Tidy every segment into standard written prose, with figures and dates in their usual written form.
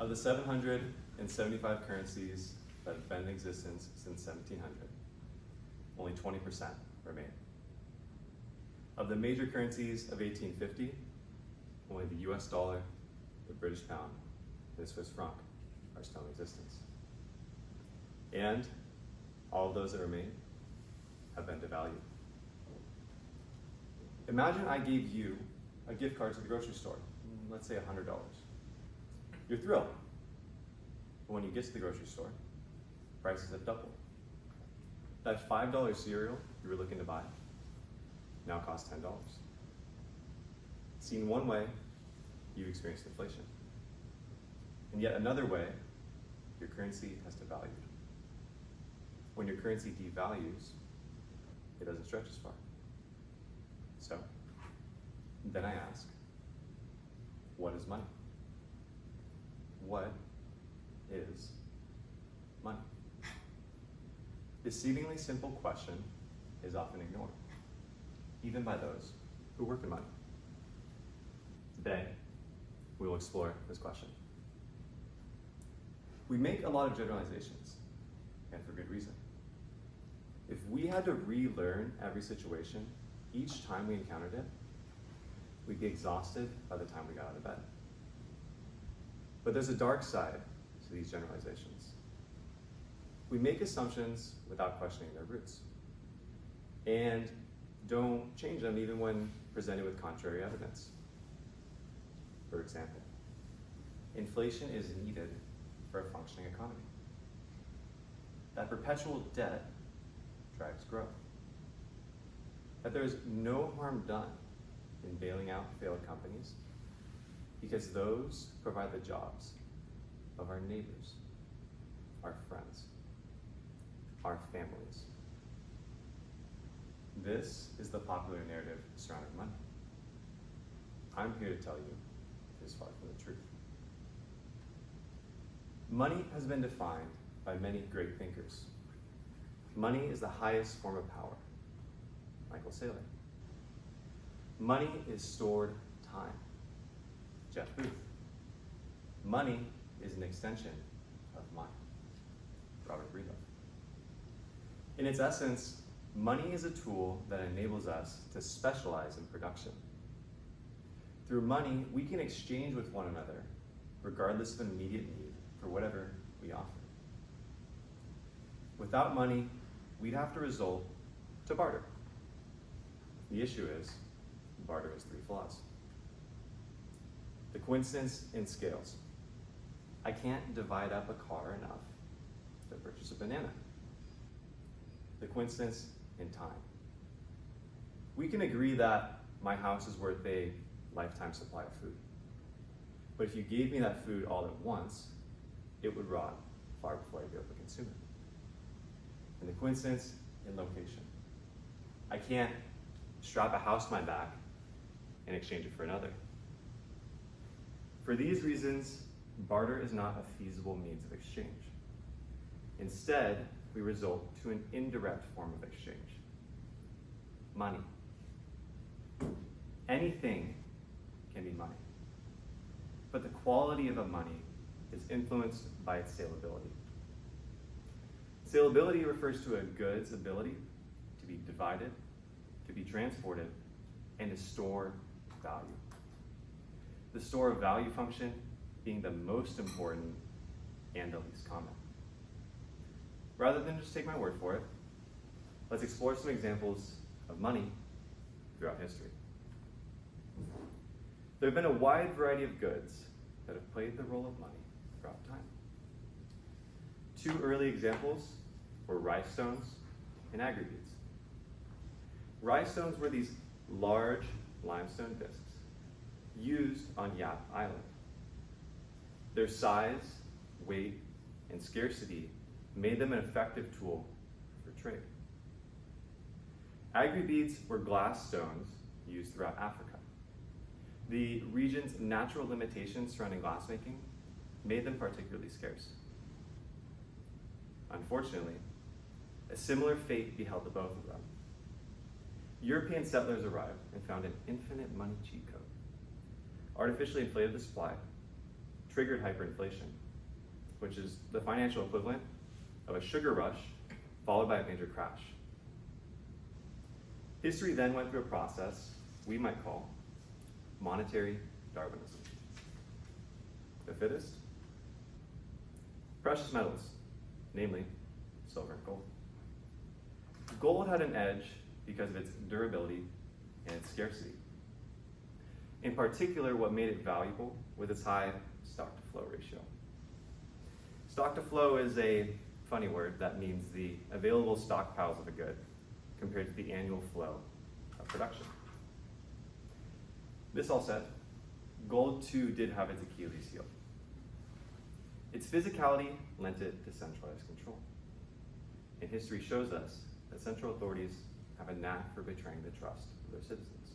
Of the 775 currencies that have been in existence since 1700, only 20% remain. Of the major currencies of 1850, only the US dollar, the British pound, and the Swiss franc are still in existence. And all of those that remain have been devalued. Imagine I gave you a gift card to the grocery store, let's say $100. You're thrilled. But when you get to the grocery store, prices have doubled. That $5 cereal you were looking to buy now costs $10. Seen one way, you've experienced inflation. And yet another way, your currency has devalued. When your currency devalues, it doesn't stretch as far. So, then I ask, what is money? What is money? This seemingly simple question is often ignored, even by those who work in money. Today, we will explore this question. We make a lot of generalizations, and for good reason. If we had to relearn every situation each time we encountered it, we'd be exhausted by the time we got out of bed. But there's a dark side to these generalizations. We make assumptions without questioning their roots, and don't change them even when presented with contrary evidence. For example, inflation is needed for a functioning economy. That perpetual debt drives growth. That there is no harm done in bailing out failed companies because those provide the jobs of our neighbors, our friends, our families. This is the popular narrative surrounding money. I'm here to tell you it is far from the truth. Money has been defined by many great thinkers. Money is the highest form of power. Michael Saylor. Money is stored time. Jeff Booth. Money is an extension of mind. Robert Breedlove. In its essence, money is a tool that enables us to specialize in production. Through money, we can exchange with one another, regardless of immediate need for whatever we offer. Without money, we'd have to resort to barter. The issue is, barter has three flaws. The coincidence in scales. I can't divide up a car enough to purchase a banana. The coincidence in time. We can agree that my house is worth a lifetime supply of food. But if you gave me that food all at once, it would rot far before I'd be able to consume it. And the coincidence in location. I can't strap a house to my back and exchange it for another. For these reasons, barter is not a feasible means of exchange. Instead, we resort to an indirect form of exchange. Money. Anything can be money. But the quality of a money is influenced by its salability. Salability refers to a good's ability to be divided, to be transported, and to store value. The store of value function being the most important and the least common. Rather than just take my word for it, let's explore some examples of money throughout history. There have been a wide variety of goods that have played the role of money throughout time. Two early examples were rice stones and agri-beads. Rice stones were these large limestone discs used on Yap Island. Their size, weight, and scarcity made them an effective tool for trade. Agri-beads were glass stones used throughout Africa. The region's natural limitations surrounding glassmaking made them particularly scarce. Unfortunately, a similar fate beheld the both of them. European settlers arrived and found an infinite money cheat code, artificially inflated the supply, triggered hyperinflation, which is the financial equivalent of a sugar rush followed by a major crash. History then went through a process we might call monetary Darwinism. The fittest? Precious metals, namely silver and gold. Gold had an edge because of its durability and its scarcity. In particular, what made it valuable was its high stock-to-flow ratio. Stock-to-flow is a funny word that means the available stockpiles of a good compared to the annual flow of production. This all said, gold too did have its Achilles heel. Its physicality lent it to centralized control. And history shows us that central authorities have a knack for betraying the trust of their citizens.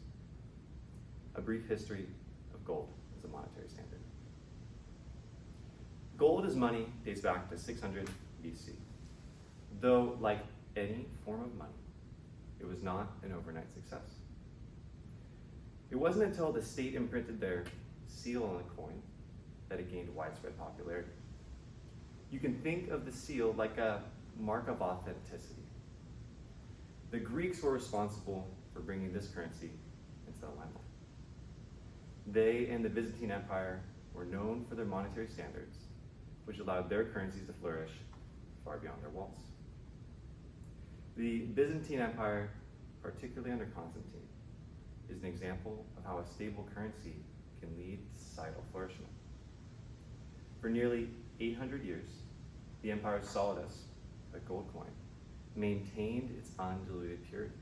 A brief history of gold as a monetary standard. Gold as money dates back to 600 BC. Though, like any form of money, it was not an overnight success. It wasn't until the state imprinted their seal on the coin that it gained widespread popularity. You can think of the seal like a mark of authenticity. The Greeks were responsible for bringing this currency into the limelight. They and the Byzantine Empire were known for their monetary standards, which allowed their currencies to flourish far beyond their walls. The Byzantine Empire, particularly under Constantine, is an example of how a stable currency can lead to societal flourishment. For nearly 800 years, the empire's solidus, a gold coin, maintained its undiluted purity.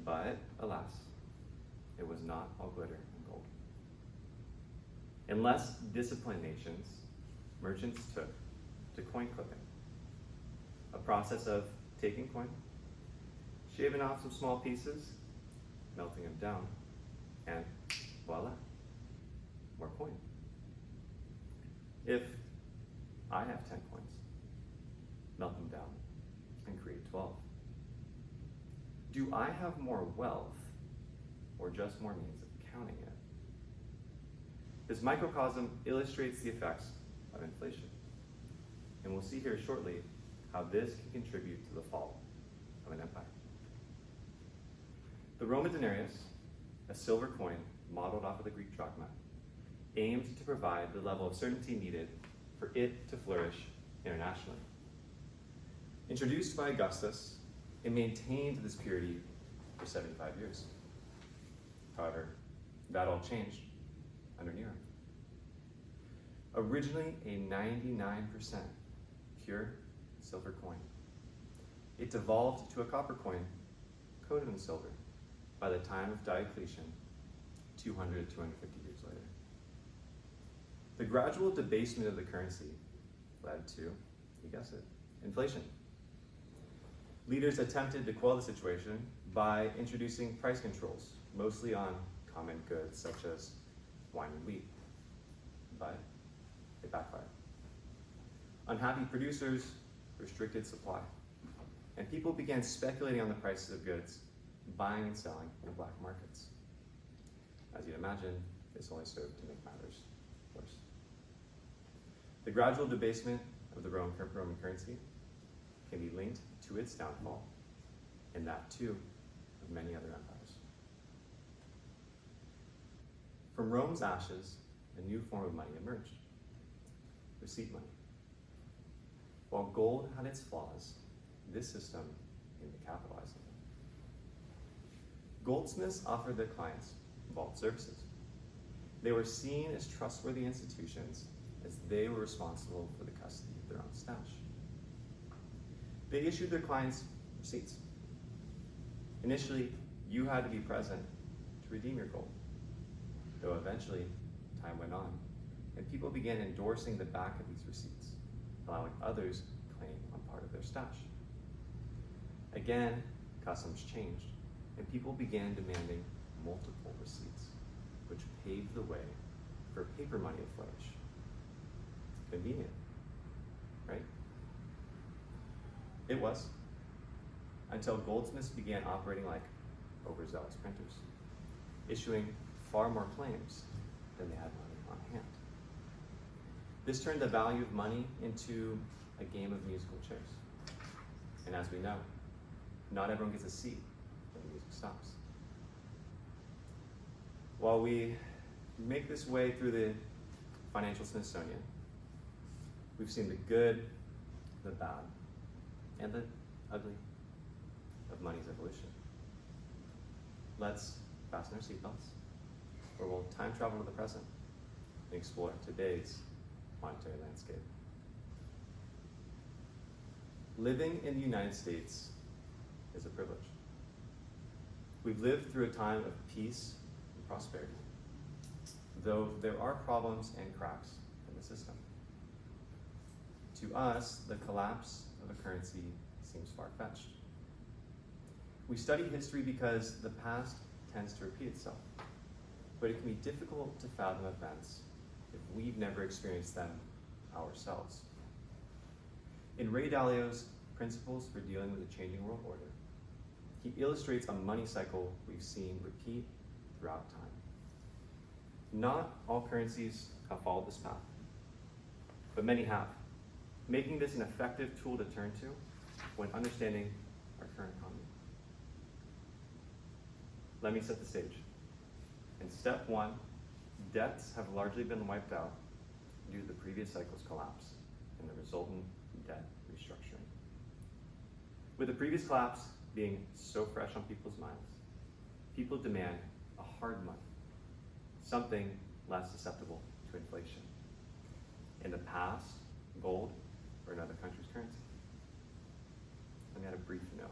But, alas, it was not all glitter and gold. In less disciplined nations, merchants took to coin clipping, a process of taking coin, shaving off some small pieces, melting them down, and voila, more coin. If I have 10 coins, melt them down and create 12. Do I have more wealth or just more means of counting it? This microcosm illustrates the effects of inflation. And we'll see here shortly how this can contribute to the fall of an empire. The Roman denarius, a silver coin modeled off of the Greek drachma, aimed to provide the level of certainty needed for it to flourish internationally. Introduced by Augustus, it maintained this purity for 75 years. However, that all changed under Nero. Originally a 99% pure silver coin, it devolved to a copper coin coated in silver by the time of Diocletian, 200 to 250 years later. The gradual debasement of the currency led to, you guessed it, inflation. Leaders attempted to quell the situation by introducing price controls, mostly on common goods such as wine and wheat, but it backfired. Unhappy producers restricted supply, and people began speculating on the prices of goods, buying and selling in black markets. As you'd imagine, this only served to make matters worse. The gradual debasement of the Roman currency can be linked to its downfall, and that too of many other empires. From Rome's ashes, a new form of money emerged: receipt money. While gold had its flaws, this system aimed to capitalize on them. Goldsmiths offered their clients vault services. They were seen as trustworthy institutions as they were responsible for the custody of their own stash. They issued their clients receipts. Initially, you had to be present to redeem your gold, though eventually time went on and people began endorsing the back of these receipts, allowing others to claim on part of their stash. Again, customs changed and people began demanding multiple receipts, which paved the way for paper money to flourish. Convenient, right? It was, until goldsmiths began operating like overzealous printers, issuing far more claims than they had money on hand. This turned the value of money into a game of musical chairs. And as we know, not everyone gets a seat when the music stops. While we make this way through the financial Smithsonian, we've seen the good, the bad, and the ugly of money's evolution. Let's fasten our seatbelts, or we'll time travel to the present and explore today's monetary landscape. Living in the United States is a privilege. We've lived through a time of peace and prosperity, though there are problems and cracks in the system. To us, the collapse of a currency seems far-fetched. We study history because the past tends to repeat itself, but it can be difficult to fathom events if we've never experienced them ourselves. In Ray Dalio's Principles for Dealing with a Changing World Order, he illustrates a money cycle we've seen repeat throughout time. Not all currencies have followed this path, but many have, making this an effective tool to turn to when understanding our current economy. Let me set the stage. In step 1, debts have largely been wiped out due to the previous cycle's collapse and the resultant debt restructuring. With the previous collapse being so fresh on people's minds, people demand a hard money, something less susceptible to inflation. In the past, gold or another country's currency. Let me add a brief note.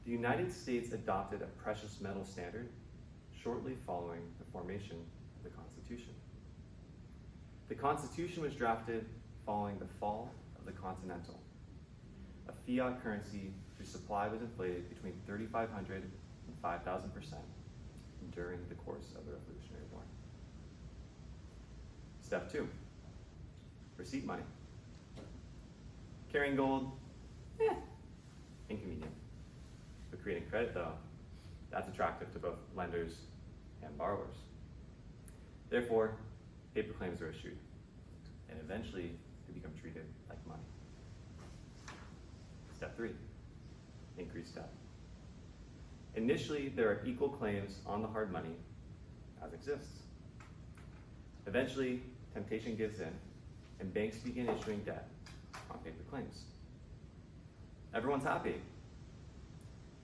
The United States adopted a precious metal standard shortly following the formation of the Constitution. The Constitution was drafted following the fall of the Continental, a fiat currency whose supply was inflated between 3,500 and 5,000% during the course of the Revolutionary War. Step 2, receipt money. Carrying gold, inconvenient. But creating credit, though, that's attractive to both lenders and borrowers. Therefore, paper claims are issued, and eventually they become treated like money. Step 3, increased debt. Initially, there are equal claims on the hard money as exists. Eventually, temptation gives in, and banks begin issuing debt on paper claims. Everyone's happy.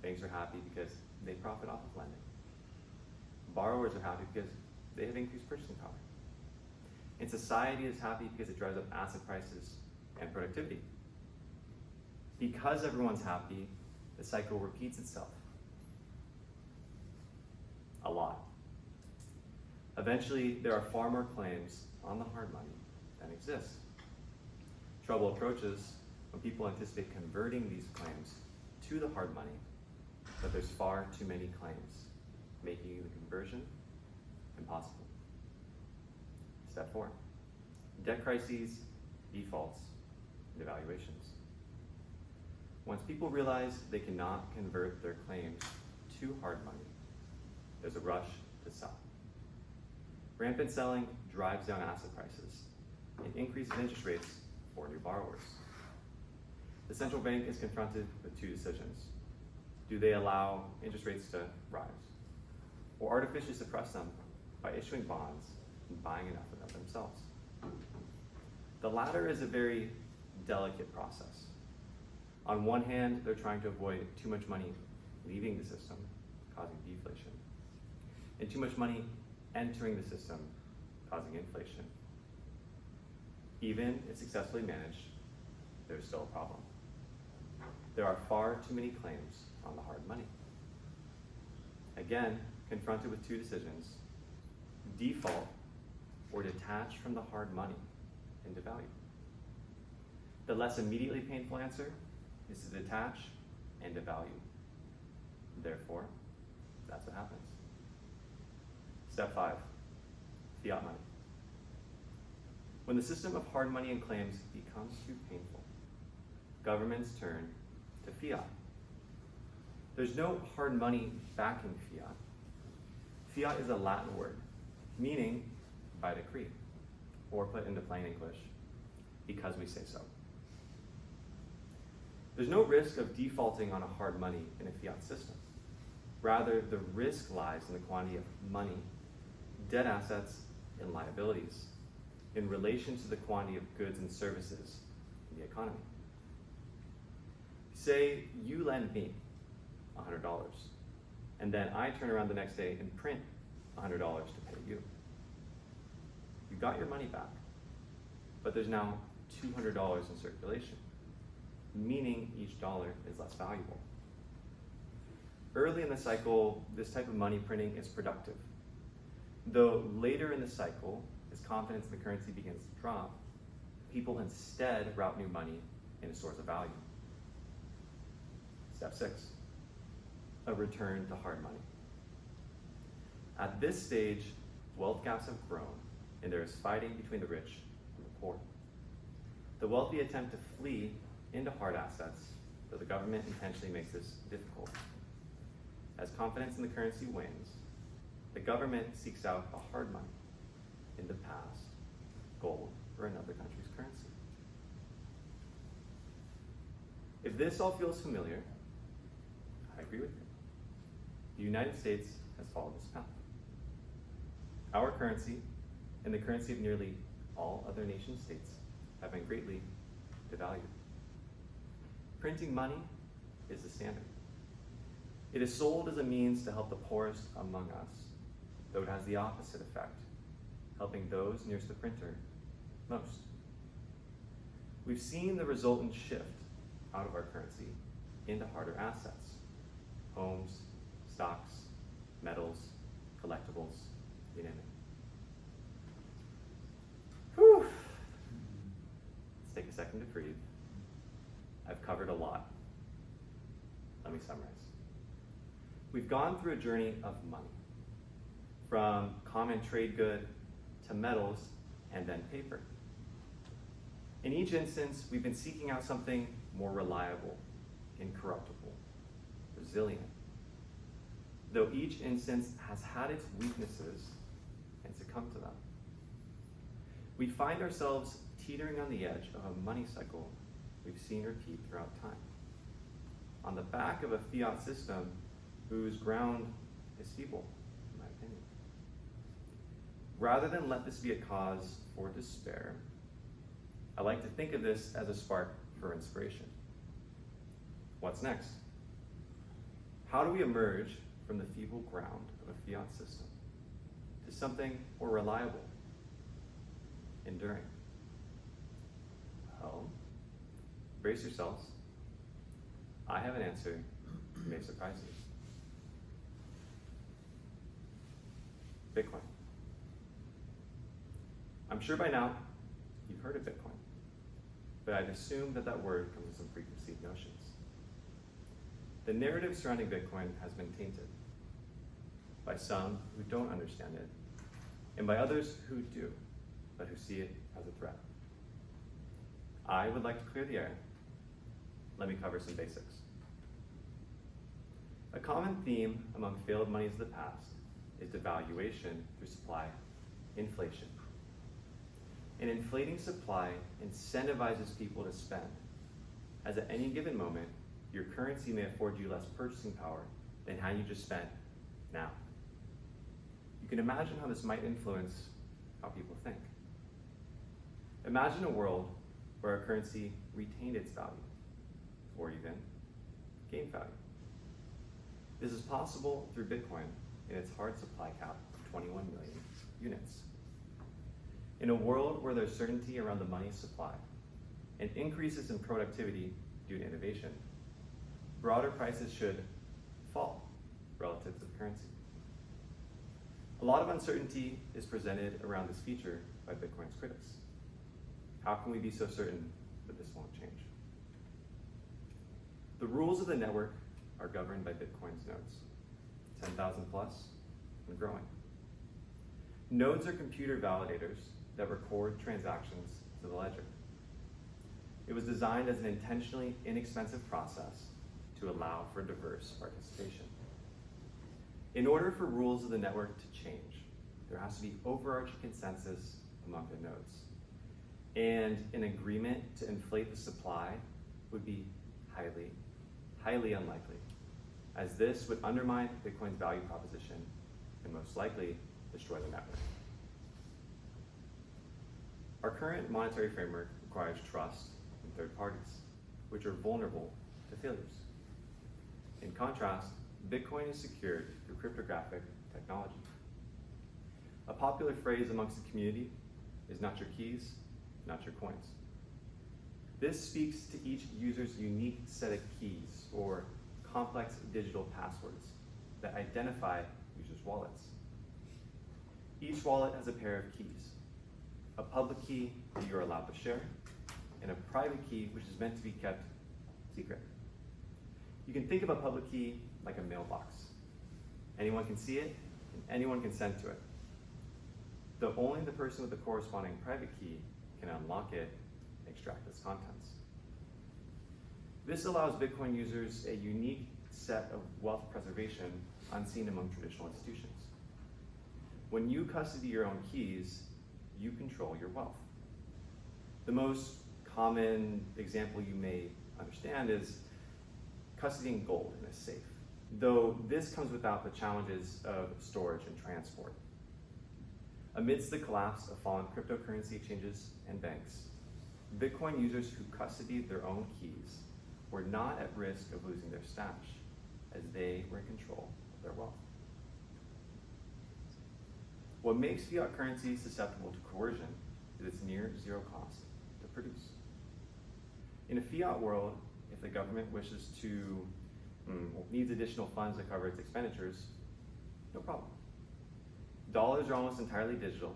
Banks are happy because they profit off of lending. Borrowers are happy because they have increased purchasing power. And society is happy because it drives up asset prices and productivity. Because everyone's happy, the cycle repeats itself. A lot. Eventually, there are far more claims on the hard money than exist. Trouble approaches when people anticipate converting these claims to the hard money, but there's far too many claims, making the conversion impossible. Step 4, debt crises, defaults, and devaluations. Once people realize they cannot convert their claims to hard money, there's a rush to sell. Rampant selling drives down asset prices and increases interest rates for new borrowers. The central bank is confronted with 2 decisions. Do they allow interest rates to rise, or artificially suppress them by issuing bonds and buying enough of them themselves? The latter is a very delicate process. On one hand, they're trying to avoid too much money leaving the system, causing deflation, and too much money entering the system, causing inflation. Even if successfully managed, there's still a problem. There are far too many claims on the hard money. Again, confronted with 2 decisions, default or detach from the hard money and devalue. The less immediately painful answer is to detach and devalue. Therefore, that's what happens. Step 5, fiat money. When the system of hard money and claims becomes too painful, governments turn to fiat. There's no hard money backing fiat. Fiat is a Latin word, meaning by decree. or put into plain English, because we say so. There's no risk of defaulting on a hard money in a fiat system. Rather, the risk lies in the quantity of money, debt assets, and liabilities in relation to the quantity of goods and services in the economy. Say you lend me $100, and then I turn around the next day and print $100 to pay you. You got your money back, but there's now $200 in circulation, meaning each dollar is less valuable. Early in the cycle, this type of money printing is productive. Though later in the cycle, as confidence in the currency begins to drop, people instead route new money into stores of value. Step 6, a return to hard money. At this stage, wealth gaps have grown, and there is fighting between the rich and the poor. The wealthy attempt to flee into hard assets, though the government intentionally makes this difficult. As confidence in the currency wanes, the government seeks out a hard money in the past, gold, or another country's currency. If this all feels familiar, I agree with you. The United States has followed this path. Our currency and the currency of nearly all other nation states have been greatly devalued. Printing money is the standard. It is sold as a means to help the poorest among us, though it has the opposite effect, helping those nearest the printer most. We've seen the resultant shift out of our currency into harder assets: homes, stocks, metals, collectibles, you name it. Whew. Let's take a second to breathe. I've covered a lot. Let me summarize. We've gone through a journey of money, from common trade good to metals and then paper. In each instance, we've been seeking out something more reliable, incorruptible, resilient. Though each instance has had its weaknesses and succumbed to them. We find ourselves teetering on the edge of a money cycle we've seen repeat throughout time, on the back of a fiat system whose ground is feeble, in my opinion. Rather than let this be a cause for despair, I like to think of this as a spark for inspiration. What's next? How do we emerge from the feeble ground of a fiat system to something more reliable, enduring? Well, brace yourselves. I have an answer that may surprise you. Bitcoin. I'm sure by now you've heard of Bitcoin, but I'd assume that word comes with some preconceived notions. The narrative surrounding Bitcoin has been tainted by some who don't understand it, and by others who do, but who see it as a threat. I would like to clear the air. Let me cover some basics. A common theme among failed monies of the past is devaluation through supply inflation. An inflating supply incentivizes people to spend, as at any given moment, your currency may afford you less purchasing power than how you just spent now. You can imagine how this might influence how people think. Imagine a world where our currency retained its value, or even gained value. This is possible through Bitcoin and its hard supply cap of 21 million units. In a world where there's certainty around the money supply and increases in productivity due to innovation, broader prices should fall relative to the currency. A lot of uncertainty is presented around this feature by Bitcoin's critics. How can we be so certain that this won't change? The rules of the network are governed by Bitcoin's nodes, 10,000 plus and growing. Nodes are computer validators that record transactions to the ledger. It was designed as an intentionally inexpensive process to allow for diverse participation. In order for rules of the network to change, there has to be overarching consensus among the nodes. And an agreement to inflate the supply would be highly, highly unlikely, as this would undermine Bitcoin's value proposition and most likely destroy the network. Our current monetary framework requires trust in third parties, which are vulnerable to failures. In contrast, Bitcoin is secured through cryptographic technology. A popular phrase amongst the community is not your keys, not your coins. This speaks to each user's unique set of keys or complex digital passwords that identify users' wallets. Each wallet has a pair of keys, a public key that you're allowed to share, and a private key which is meant to be kept secret. You can think of a public key like a mailbox. Anyone can see it, and anyone can send to it. Though only the person with the corresponding private key can unlock it and extract its contents. This allows Bitcoin users a unique set of wealth preservation unseen among traditional institutions. When you custody your own keys, you control your wealth. The most common example you may understand is custodying gold in a safe, though this comes without the challenges of storage and transport. Amidst the collapse of fallen cryptocurrency exchanges and banks, Bitcoin users who custodied their own keys were not at risk of losing their stash, as they were in control of their wealth. What makes fiat currency susceptible to coercion is its near zero cost to produce. In a fiat world, if the government wishes to, needs additional funds to cover its expenditures, no problem. Dollars are almost entirely digital,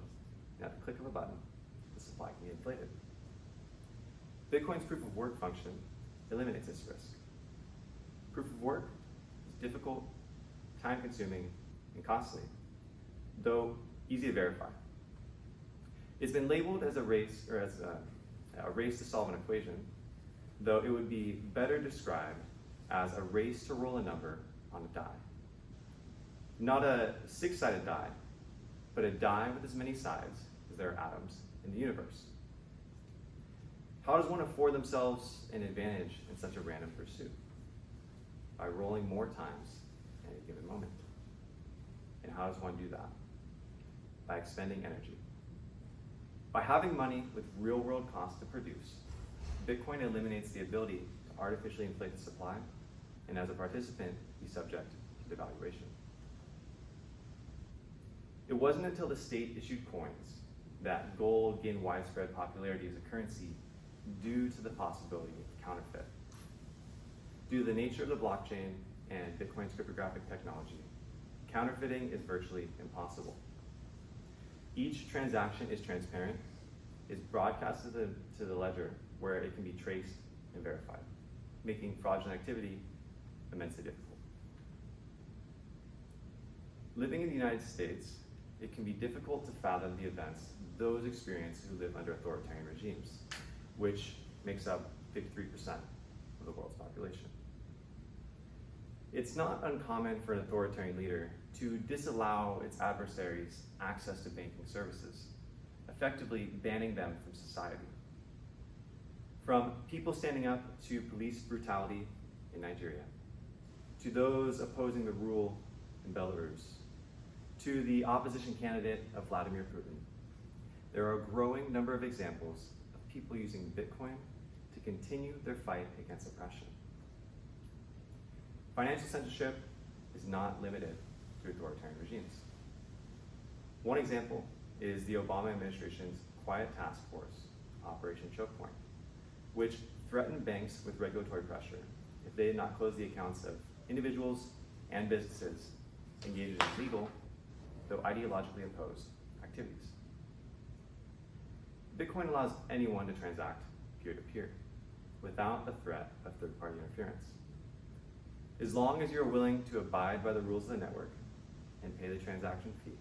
and at the click of a button, the supply can be inflated. Bitcoin's proof of work function eliminates this risk. Proof of work is difficult, time-consuming, and costly, though easy to verify. It's been labeled as a race, or as a race to solve an equation, though it would be better described as a race to roll a number on a die. Not a six-sided die, but a die with as many sides as there are atoms in the universe. How does one afford themselves an advantage in such a random pursuit? By rolling more times at a given moment. And how does one do that? By expending energy. By having money with real-world costs to produce, Bitcoin eliminates the ability to artificially inflate the supply, and as a participant, be subject to devaluation. It wasn't until the state issued coins that gold gained widespread popularity as a currency due to the possibility of counterfeit. Due to the nature of the blockchain and Bitcoin's cryptographic technology, counterfeiting is virtually impossible. Each transaction is transparent, is broadcasted to the ledger where it can be traced and verified, making fraudulent activity immensely difficult. Living in the United States, it can be difficult to fathom the events those experience who live under authoritarian regimes, which makes up 53% of the world's population. It's not uncommon for an authoritarian leader to disallow its adversaries access to banking services, effectively banning them from society. From people standing up to police brutality in Nigeria, to those opposing the rule in Belarus, to the opposition candidate of Vladimir Putin, there are a growing number of examples of people using Bitcoin to continue their fight against oppression. Financial censorship is not limited to authoritarian regimes. One example is the Obama administration's Quiet Task Force, Operation Choke Point, which threatened banks with regulatory pressure if they did not close the accounts of individuals and businesses engaged in illegal, though ideologically opposed, activities. Bitcoin allows anyone to transact peer-to-peer without the threat of third-party interference. As long as you're willing to abide by the rules of the network and pay the transaction fee,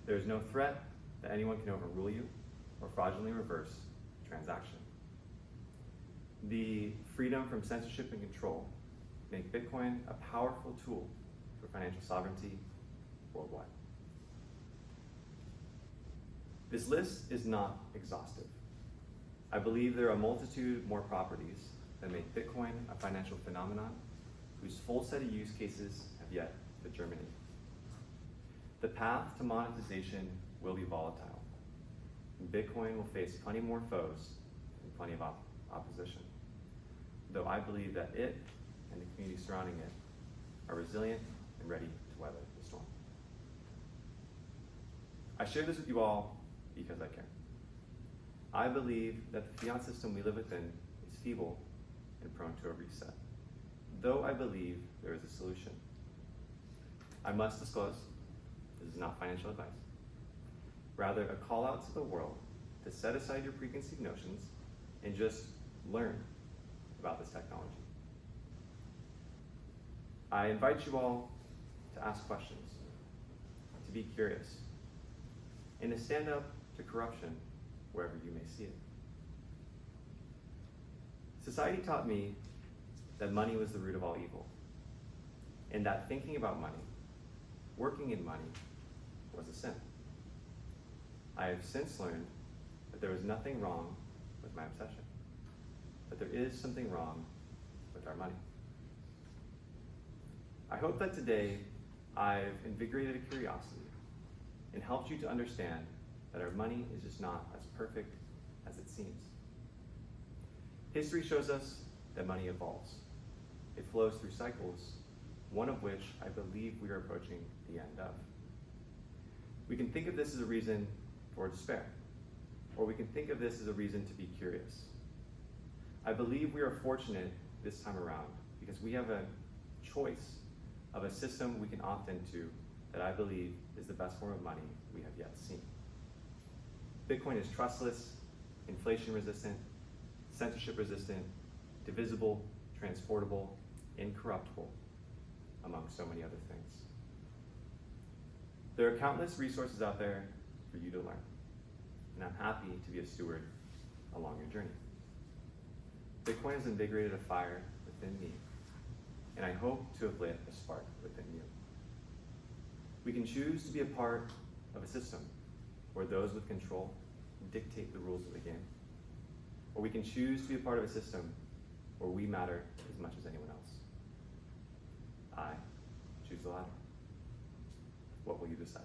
there is no threat that anyone can overrule you or fraudulently reverse the transaction. The freedom from censorship and control make Bitcoin a powerful tool for financial sovereignty worldwide. This list is not exhaustive. I believe there are a multitude more properties that make Bitcoin a financial phenomenon whose full set of use cases have yet to germinate. The path to monetization will be volatile. Bitcoin will face plenty more foes and plenty of opposition, though I believe that it and the community surrounding it are resilient and ready to weather the storm. I share this with you all because I care. I believe that the fiat system we live within is feeble and prone to a reset, though I believe there is a solution. I must disclose, this is not financial advice, rather a call out to the world to set aside your preconceived notions and just learn about this technology. I invite you all to ask questions, to be curious, and to stand up to corruption wherever you may see it. Society taught me that money was the root of all evil, and that thinking about money, working in money, was a sin. I have since learned that there is nothing wrong with my obsession, but there is something wrong with our money. I hope that today I've invigorated a curiosity and helped you to understand that our money is just not as perfect as it seems. History shows us that money evolves. It flows through cycles, one of which I believe we are approaching the end of. We can think of this as a reason for despair, or we can think of this as a reason to be curious. I believe we are fortunate this time around because we have a choice of a system we can opt into that I believe is the best form of money we have yet seen. Bitcoin is trustless, inflation resistant, censorship resistant, divisible, transportable, incorruptible, among so many other things. There are countless resources out there for you to learn, and I'm happy to be a steward along your journey. Bitcoin has invigorated a fire within me, and I hope to have lit a spark within you. We can choose to be a part of a system where those with control dictate the rules of the game, or we can choose to be a part of a system where we matter as much as anyone else. I choose the latter. What will you decide?